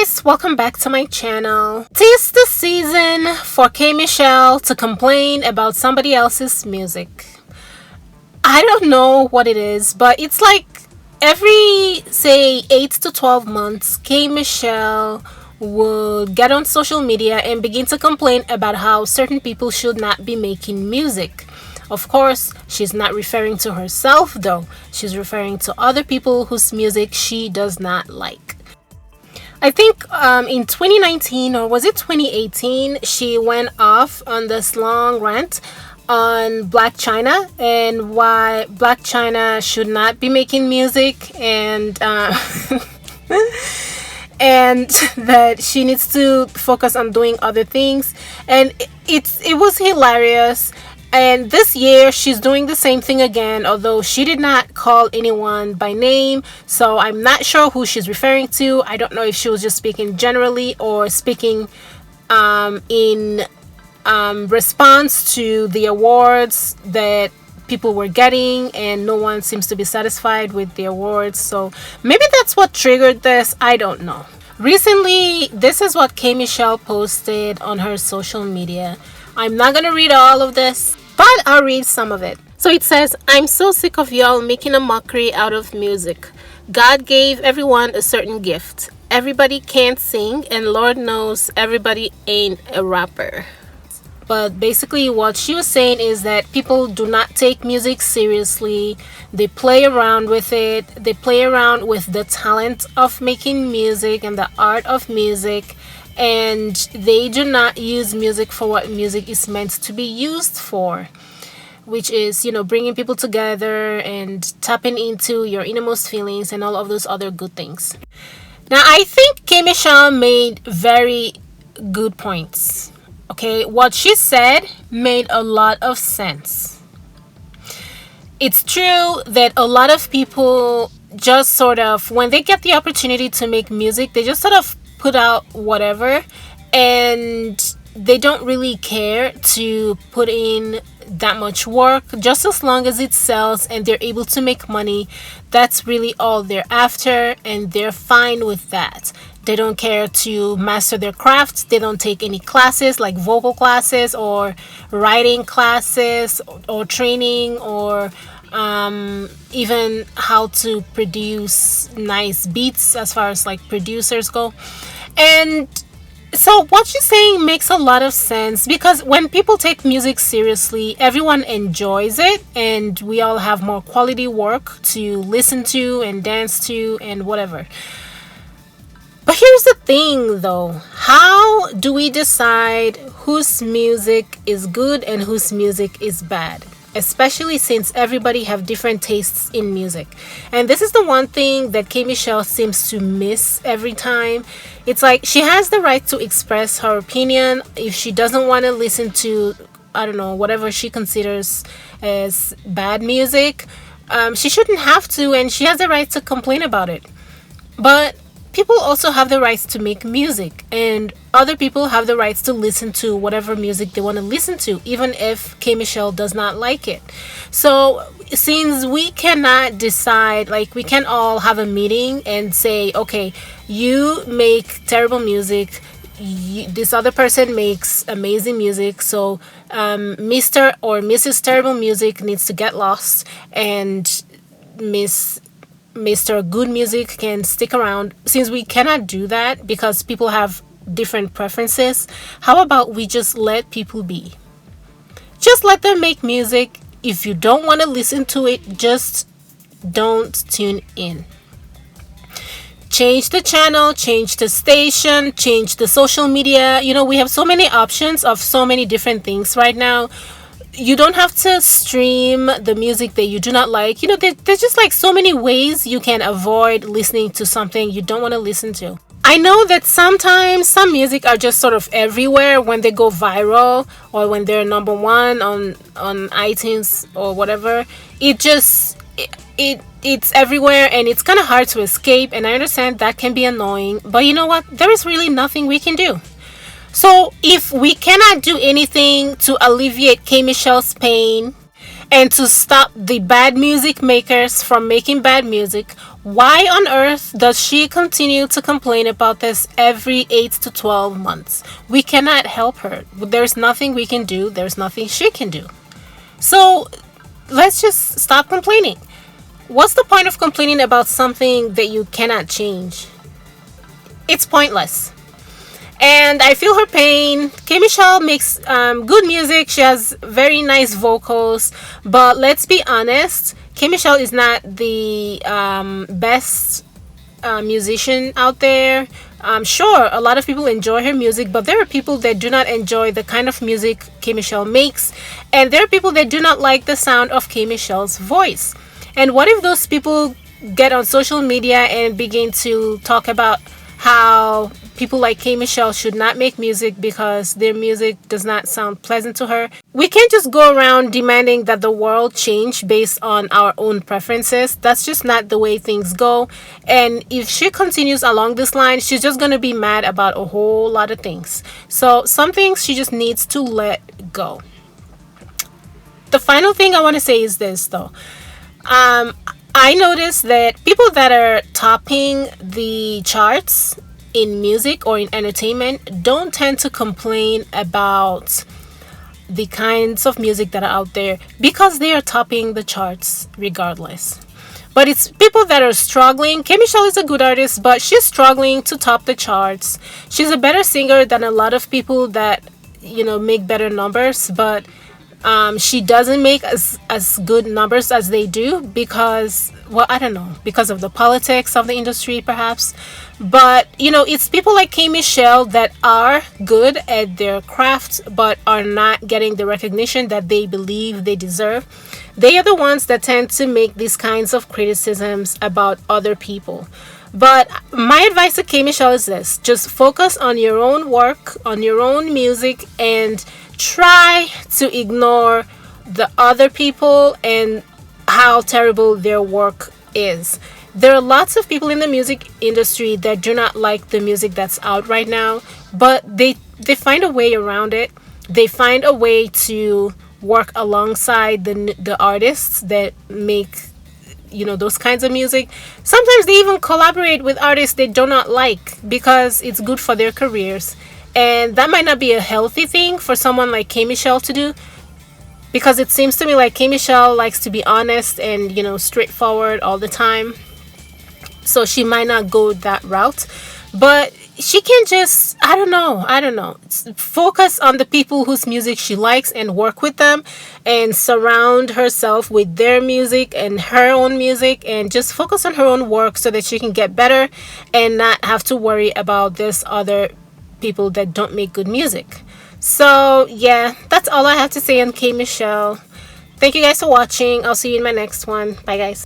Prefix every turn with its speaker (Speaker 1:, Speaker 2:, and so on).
Speaker 1: guys, welcome back to my channel. Tis the season for K Michelle to complain about somebody else's music. I don't know what it is, but it's like every, say, 8 to 12 months, K Michelle would get on social media and begin to complain about how certain people should not be making music. Of course, she's not referring to herself though. She's referring to other people whose music she does not like. I think in 2019 or was it 2018, she went off on this long rant on Black China and why Black China should not be making music, and and that she needs to focus on doing other things. And it was hilarious. And this year she's doing the same thing again, although she did not call anyone by name, so I'm not sure who she's referring to. I don't know if she was just speaking generally or speaking in response to the awards that people were getting, and no one seems to be satisfied with the awards. So maybe that's what triggered this. I don't know. Recently, this is what K Michelle posted on her social media. I'm not gonna read all of this, but I'll read some of it. So it says, "I'm so sick of y'all making a mockery out of music. God gave everyone a certain gift. Everybody can't sing, and Lord knows everybody ain't a rapper." But basically what she was saying is that people do not take music seriously. They play around with it. They play around with the talent of making music and the art of music. And they do not use music for what music is meant to be used for, which is, bringing people together and tapping into your innermost feelings and all of those other good things. Now, I think K Michelle made very good points. Okay, what she said made a lot of sense. It's true that a lot of people just sort of, when they get the opportunity to make music, they just sort of put out whatever, and they don't really care to put in that much work. Just as long as it sells and they're able to make money, that's really all they're after, and they're fine with that. They don't care to master their craft. They don't take any classes like vocal classes or writing classes or training or even how to produce nice beats as far as like producers go. And so what she's saying makes a lot of sense, because when people take music seriously, everyone enjoys it, and we all have more quality work to listen to and dance to and whatever. But here's the thing though, how do we decide whose music is good and whose music is bad? Especially since everybody have different tastes in music. And this is the one thing that K Michelle seems to miss every time. It's like she has the right to express her opinion. If she doesn't want to listen to, I don't know, whatever she considers as bad music, she shouldn't have to, and she has the right to complain about it. But people also have the rights to make music, and other people have the rights to listen to whatever music they want to listen to, even if K Michelle does not like it. So since we cannot decide, like we can all have a meeting and say, okay, you make terrible music, this other person makes amazing music, so Mr. or Mrs. Terrible Music needs to get lost, and Mr. Good Music can stick around. Since we cannot do that because people have different preferences, how about we just let people be? Just let them make music. If you don't want to listen to it, just don't tune in. Change the channel, change the station, change the social media. We have so many options of so many different things right now. You don't have to stream the music that you do not like. There's just like so many ways you can avoid listening to something you don't want to listen to. I know that sometimes some music are just sort of everywhere when they go viral or when they're number one on iTunes or whatever. It's everywhere, and it's kind of hard to escape, and I understand that can be annoying, but you know what? There is really nothing we can do. So if we cannot do anything to alleviate K Michelle's pain and to stop the bad music makers from making bad music, Why on earth does she continue to complain about this every 8 to 12 months? We cannot help her. There's nothing we can do, there's nothing she can do. So let's just stop complaining. What's the point of complaining about something that you cannot change? It's pointless. And I feel her pain. K Michelle makes good music. She has very nice vocals. But let's be honest, K Michelle is not the best musician out there. Sure, a lot of people enjoy her music, but there are people that do not enjoy the kind of music K Michelle makes. And there are people that do not like the sound of K Michelle's voice. And what if those people get on social media and begin to talk about how people like K Michelle should not make music because their music does not sound pleasant to her? We can't just go around demanding that the world change based on our own preferences. That's just not the way things go. And if she continues along this line, she's just going to be mad about a whole lot of things. So some things she just needs to let go. The final thing I want to say is this, though. I noticed that people that are topping the charts in music or in entertainment don't tend to complain about the kinds of music that are out there because they are topping the charts regardless. But it's people that are struggling. K Michelle is a good artist, but she's struggling to top the charts. She's a better singer than a lot of people that, make better numbers, but she doesn't make as good numbers as they do because, well, I don't know, because of the politics of the industry perhaps. But it's people like K Michelle that are good at their craft but are not getting the recognition that they believe they deserve. They are the ones that tend to make these kinds of criticisms about other people. But my advice to K Michelle is this: just focus on your own work, on your own music, and try to ignore the other people and how terrible their work is. There are lots of people in the music industry that do not like the music that's out right now, but they find a way around it. They find a way to work alongside the artists that make those kinds of music. Sometimes they even collaborate with artists they do not like because it's good for their careers. And that might not be a healthy thing for someone like K Michelle to do, because it seems to me like K Michelle likes to be honest and straightforward all the time. So she might not go that route, but she can just I don't know focus on the people whose music she likes and work with them and surround herself with their music and her own music, and just focus on her own work so that she can get better and not have to worry about this other people that don't make good music. So yeah, that's all I have to say on K Michelle. Thank you guys for watching. I'll see you in my next one. Bye guys.